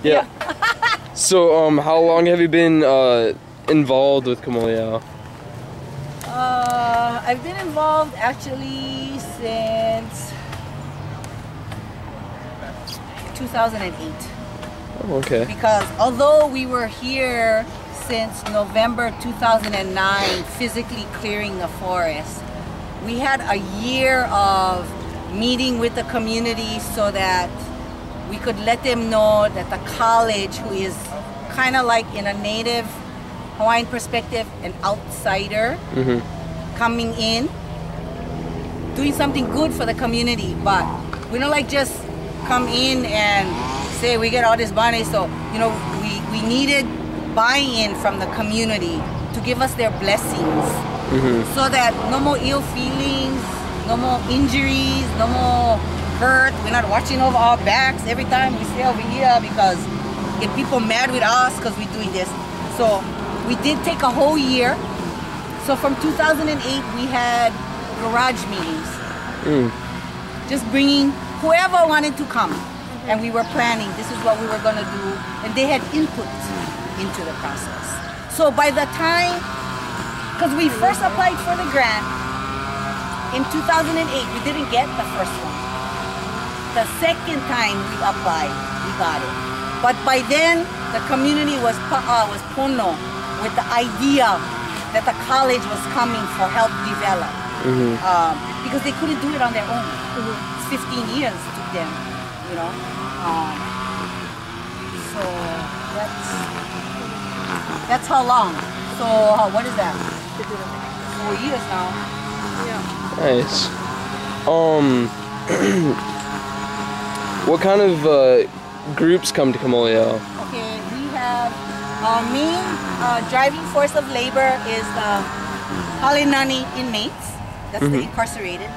Yeah. So, how long have you been involved with Kamoleao? I've been involved actually since 2008. Oh, okay. Because although we were here since November 2009, physically clearing the forest, we had a year of meeting with the community so that we could let them know that the college, who is kind of like in a native Hawaiian perspective, an outsider coming in, doing something good for the community, but we don't like just come in and say we get all this money. So, you know, we needed buy-in from the community to give us their blessings so that no more ill feelings, no more injuries, no more hurt. We're not watching over our backs every time we stay over here because get people mad with us because we're doing this. So we did take a whole year. So from 2008 we had garage meetings, just bringing whoever wanted to come, and we were planning this is what we were going to do, and they had input into the process. So by the time, because we first applied for the grant in 2008, we didn't get the first one. The second time we applied, we got it. But by then, the community was pono with the idea that the college was coming for help develop. Because they couldn't do it on their own. It's 15 years it took them, you know. So that's how long. So what is that? 4 years now. Yeah. Nice. What kind of groups come to Kamoleao? Okay, we have our main driving force of labor is the Halinani inmates. That's the incarcerated.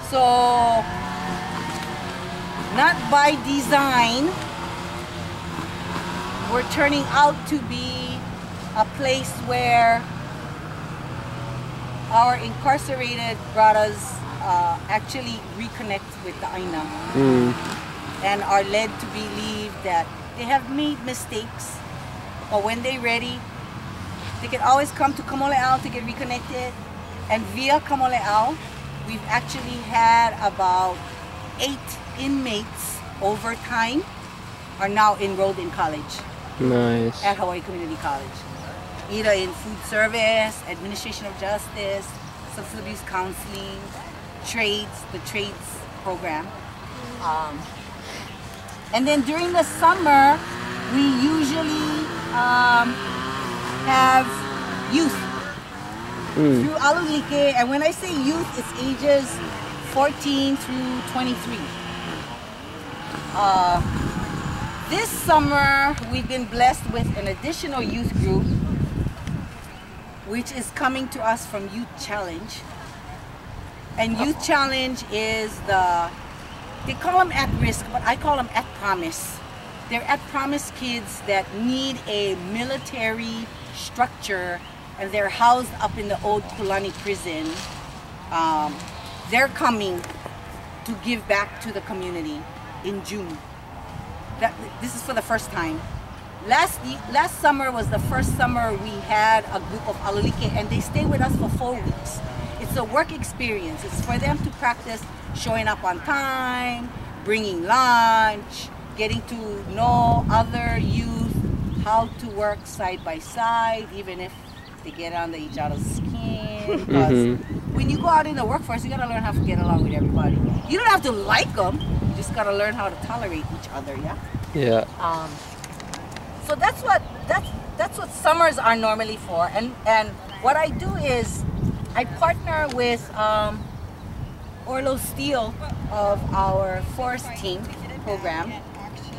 So, not by design, we're turning out to be a place where our incarcerated brothers actually reconnect with the Aina and are led to believe that they have made mistakes, but when they're ready, they can always come to Kamoleao to get reconnected. And via Kamoleao, we've actually had about 8 inmates over time are now enrolled in college. Nice. At Hawaii Community College. Either in food service, administration of justice, substance abuse counseling, the trades program. And then during the summer, we usually have youth through Alulike, and when I say youth, it's ages 14 through 23. This summer, we've been blessed with an additional youth group, which is coming to us from Youth Challenge. And Youth Challenge is they call them at risk, but I call them at promise. They're at promise kids that need a military structure, and they're housed up in the old Kulani prison. They're coming to give back to the community in June. This is for the first time. Last summer was the first summer we had a group of Alulike, and they stay with us for 4 weeks. It's a work experience. It's for them to practice showing up on time, bringing lunch, getting to know other youth, how to work side by side, even if they get under each other's skin. Because when you go out in the workforce, you gotta learn how to get along with everybody. You don't have to like them, you just gotta learn how to tolerate each other, yeah? Yeah. So that's what summers are normally for. And what I do is I partner with Orlo Steele of our forest team program,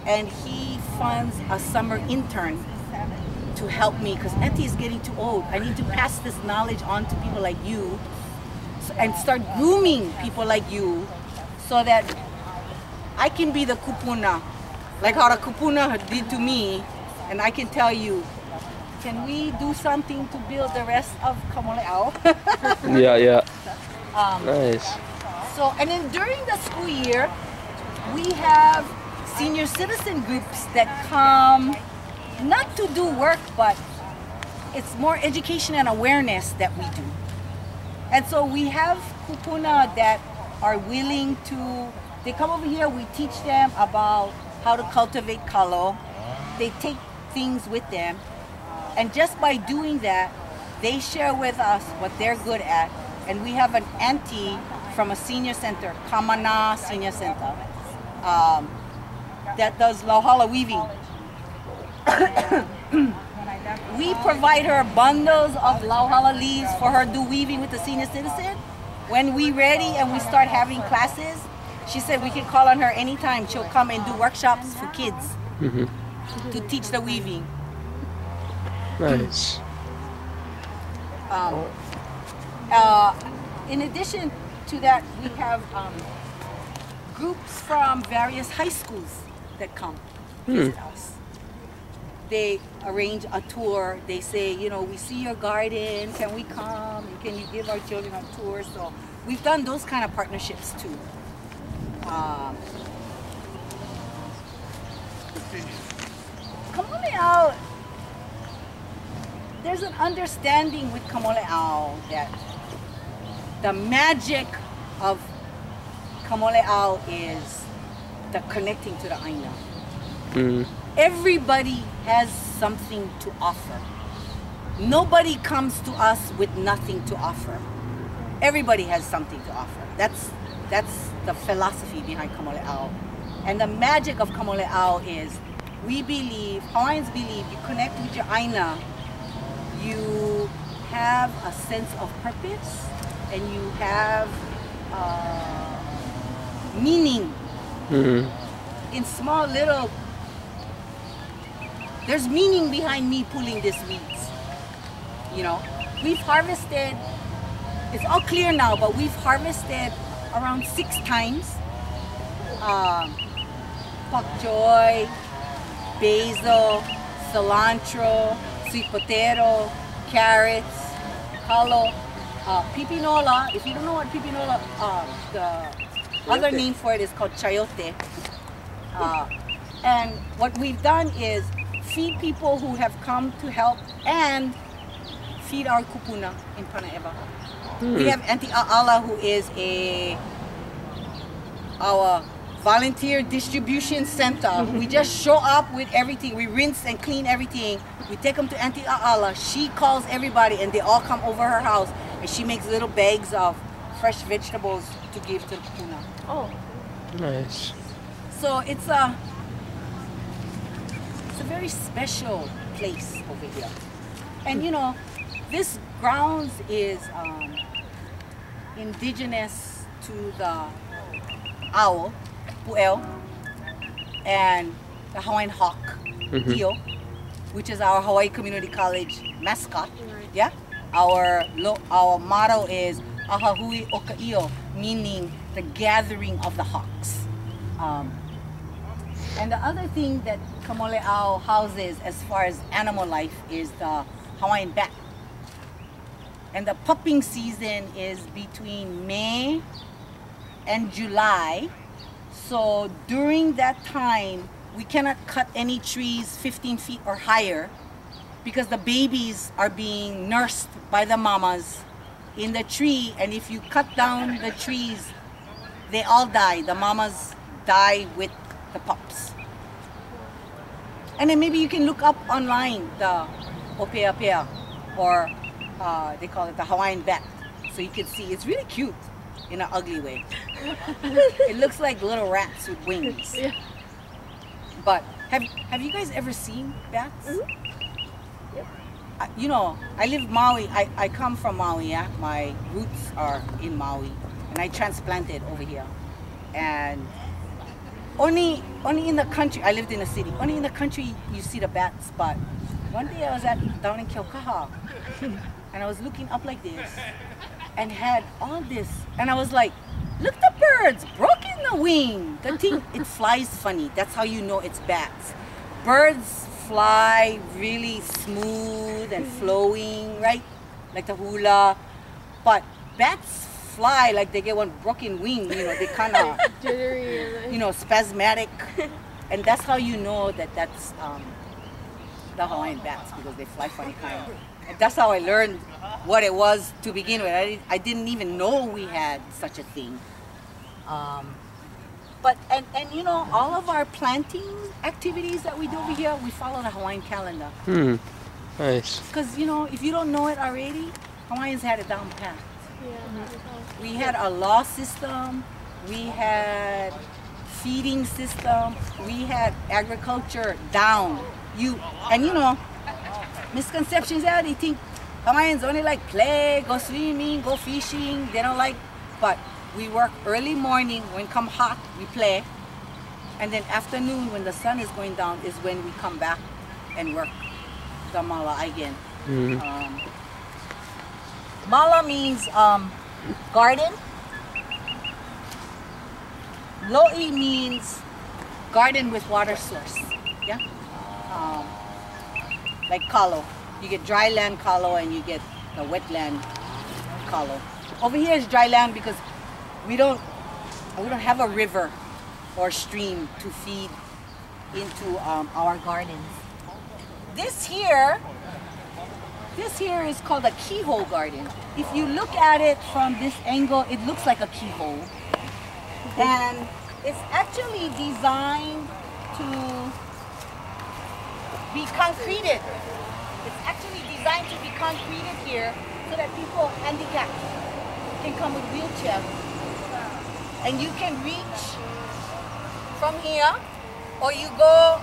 and he funds a summer intern to help me because Auntie is getting too old. I need to pass this knowledge on to people like you and start grooming people like you so that I can be the kupuna, like how the kupuna did to me, and I can tell you, can we do something to build the rest of Kamoleao? Yeah. Nice. So, and then during the school year, we have senior citizen groups that come not to do work, but it's more education and awareness that we do. And so we have kupuna that are willing to, they come over here, we teach them about how to cultivate kalo. They take things with them, and just by doing that, they share with us what they're good at. And we have an auntie from a senior center, Kamoleao Senior Center, that does lauhala weaving. We provide her bundles of lauhala leaves for her to do weaving with the senior citizen. When we ready and we start having classes, she said we can call on her anytime. She'll come and do workshops for kids to teach the weaving. Nice. In addition to that, we have groups from various high schools that come visit us. They arrange a tour. They say, you know, we see your garden. Can we come? And can you give our children a tour? So we've done those kind of partnerships too. Kamoleao, there's an understanding with Kamoleao that the magic of Kamoleao is the connecting to the Aina. Everybody has something to offer. Nobody comes to us with nothing to offer. Everybody has something to offer. That's the philosophy behind Kamoleao. And the magic of Kamoleao is we believe, Hawaiians believe, you connect with your Aina, you have a sense of purpose and you have meaning in small little. There's meaning behind me pulling these weeds. You know, we've harvested, it's all clear now, but we've harvested around 6 times. Pak choy, basil, cilantro, sweet potato, carrots, kalo, pipinola. If you don't know what pipinola, the other name for it is called chayote. And what we've done is feed people who have come to help and feed our kupuna in Panaeva. We have Auntie Aala, who is our volunteer distribution center. We just show up with everything. We rinse and clean everything. We take them to Auntie Aala. She calls everybody and they all come over her house and she makes little bags of fresh vegetables to give to the kupuna. Oh, Nice. So it's a very special place over here. And you know, this grounds is indigenous to the owl, pu'el, and the Hawaiian hawk, io, which is our Hawaii Community College mascot. Yeah, our motto is Ahahui Oka'io, meaning the gathering of the hawks. And the other thing that Kamoleao houses as far as animal life is the Hawaiian bat. And the pupping season is between May and July. So during that time, we cannot cut any trees 15 feet or higher because the babies are being nursed by the mamas in the tree. And if you cut down the trees, they all die. The mamas die with the pups. And then maybe you can look up online the opeapea, or they call it the Hawaiian bat. So you can see it's really cute in an ugly way. It looks like little rats with wings. yeah. But have you guys ever seen bats? Yep. You know, I live Maui. I come from Maui. Yeah, my roots are in Maui, and I transplanted over here. And only in the country, I lived in a city. Only in the country you see the bats. But one day I was down in Keaukaha, and I was looking up like this, and had all this, and I was like, look, the birds broken the wing. The thing, it flies funny. That's how you know it's bats. Birds fly really smooth and flowing, right? Like the hula. But bats fly like they get one broken wing, you know, they kind of, Jittery and you know, spasmodic. and that's how you know that that's the Hawaiian bats, because they fly funny kind. And that's how I learned what it was to begin with. I didn't even know we had such a thing. But you know, all of our planting activities that we do over here, we follow the Hawaiian calendar. Nice. Because you know, if you don't know it already, Hawaiians had it down pat. We had a law system. We had feeding system. We had agriculture down. You know, misconceptions there. They think Hawaiians only like play, go swimming, go fishing. They don't like, but we work early morning. When come hot, we play, and then afternoon when the sun is going down is when we come back and work the mala again. Mala means garden. Lo'i means garden with water source. Yeah. Like kalo. You get dry land kalo and you get the wetland kalo. Over here is dry land because we don't have a river or stream to feed into our gardens. This here is called a keyhole garden. If you look at it from this angle, it looks like a keyhole. And it's actually designed to be concreted. It's actually designed to be concreted here so that people handicapped can come with wheelchair. And you can reach from here, or you go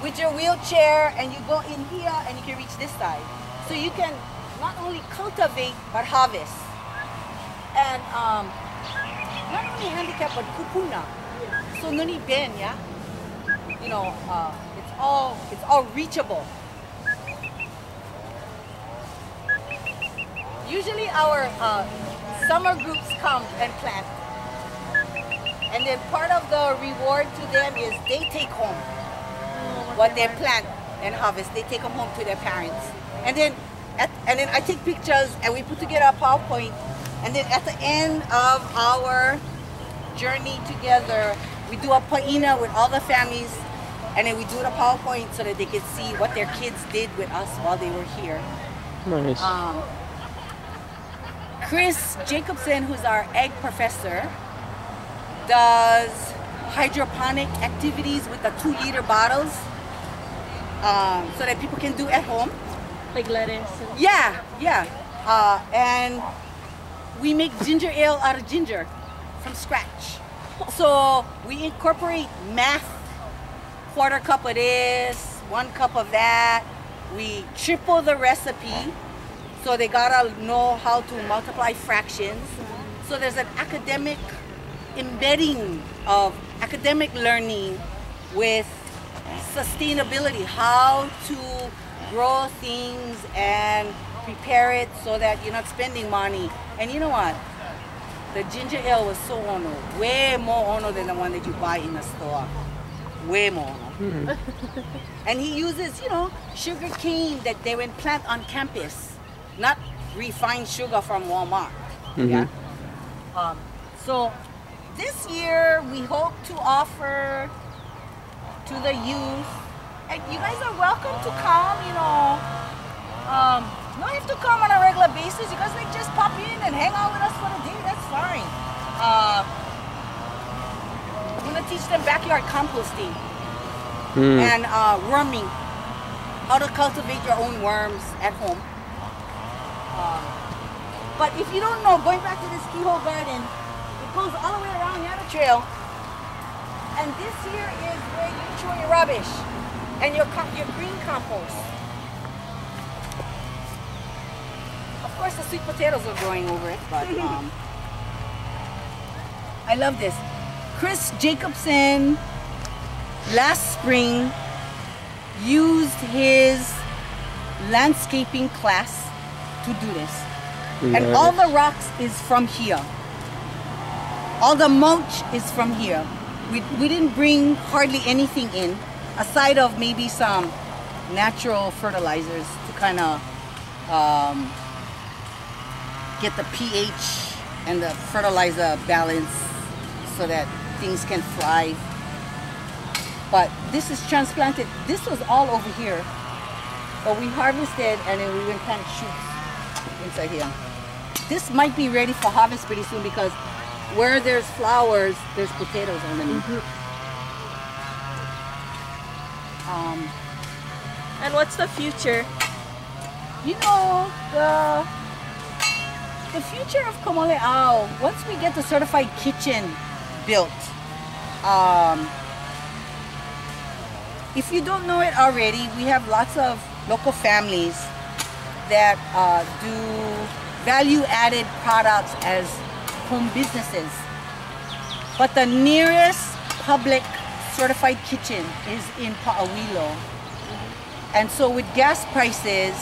with your wheelchair and you go in here and you can reach this side. So you can not only cultivate but harvest. And not only handicap but kupuna. So nuni ben, yeah? You know, it's all reachable. Usually our summer groups come and plant. And then part of the reward to them is they take home what they plant and harvest. They take them home to their parents. And then I take pictures and we put together a PowerPoint. And then at the end of our journey together, we do a paina with all the families. And then we do the PowerPoint so that they can see what their kids did with us while they were here. Nice. Chris Jacobson, who's our egg professor, does hydroponic activities with the 2-liter bottles so that people can do at home. Like lettuce? Yeah. And we make ginger ale out of ginger from scratch. So we incorporate math, 1/4 cup of this, 1 cup of that. We triple the recipe, so they gotta know how to multiply fractions. So there's an academic embedding of academic learning with sustainability, how to grow things and prepare it so that you're not spending money. And you know what? The ginger ale was so ono, way more ono than the one that you buy in the store. Way more ono. And he uses, you know, sugar cane that they would plant on campus, not refined sugar from Walmart. Yeah. So this year we hope to offer to the youth, and you guys are welcome to come, you know. You don't have to come on a regular basis. You guys like just pop in and hang out with us for the day, that's fine. I'm gonna teach them backyard composting and worming, how to cultivate your own worms at home. But if you don't know, going back to this keyhole garden, it goes all the way around Yana Trail. And this here is where you throw your rubbish and your green compost. Of course, the sweet potatoes are growing over it, but I love this. Chris Jacobson last spring used his landscaping class to do this. And all the rocks is from here. All the mulch is from here. We didn't bring hardly anything in, aside of maybe some natural fertilizers to kind of get the pH and the fertilizer balance so that things can thrive. But this is transplanted. This was all over here. But we harvested and then we went plant shoots inside here. This might be ready for harvest pretty soon because where there's flowers, there's potatoes underneath. And what's the future? You know, the future of Kamoleao, once we get the certified kitchen built, if you don't know it already, we have lots of local families that do value-added products as home businesses. But the nearest public certified kitchen is in Pa'awilo. And so with gas prices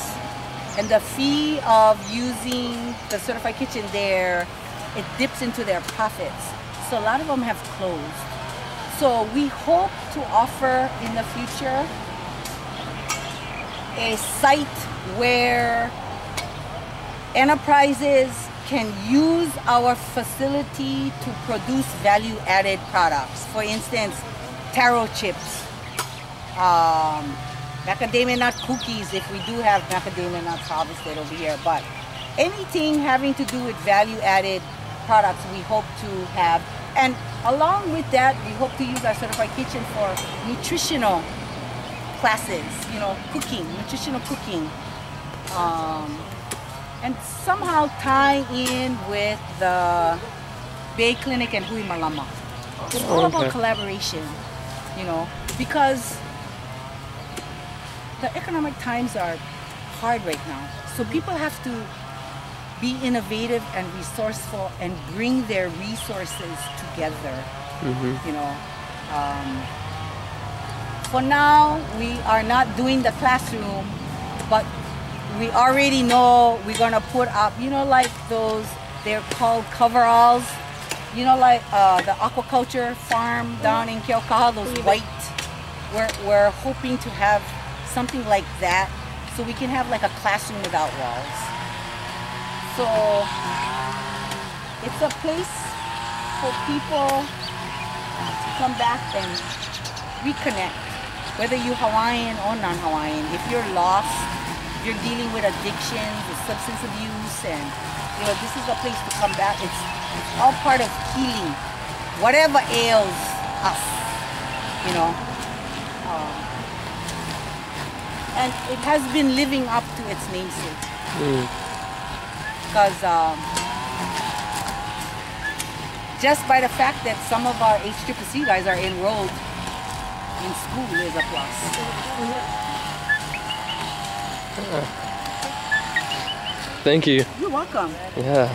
and the fee of using the certified kitchen there, it dips into their profits. So a lot of them have closed. So we hope to offer in the future a site where enterprises can use our facility to produce value-added products. For instance, taro chips, macadamia nut cookies, if we do have macadamia nuts harvested over here. But anything having to do with value-added products we hope to have. And along with that, we hope to use our certified kitchen for nutritional classes, you know, cooking, nutritional cooking. And somehow tie in with the Bay Clinic and Hui Malama. It's all about collaboration, you know, because the economic times are hard right now. So people have to be innovative and resourceful and bring their resources together, you know. For now, we are not doing the classroom, but we already know we're gonna put up, you know, like those, they're called coveralls, you know, like the aquaculture farm down in Keaukaha, those white, we're hoping to have something like that so we can have like a classroom without walls. So it's a place for people to come back and reconnect, whether you're Hawaiian or non-Hawaiian. If you're lost, you're dealing with addictions, with substance abuse, and you know, this is a place to come back. It's all part of healing whatever ails us, you know. And it has been living up to its namesake. Because just by the fact that some of our HCCC guys are enrolled in school is a plus. Thank you. You're welcome. Yeah.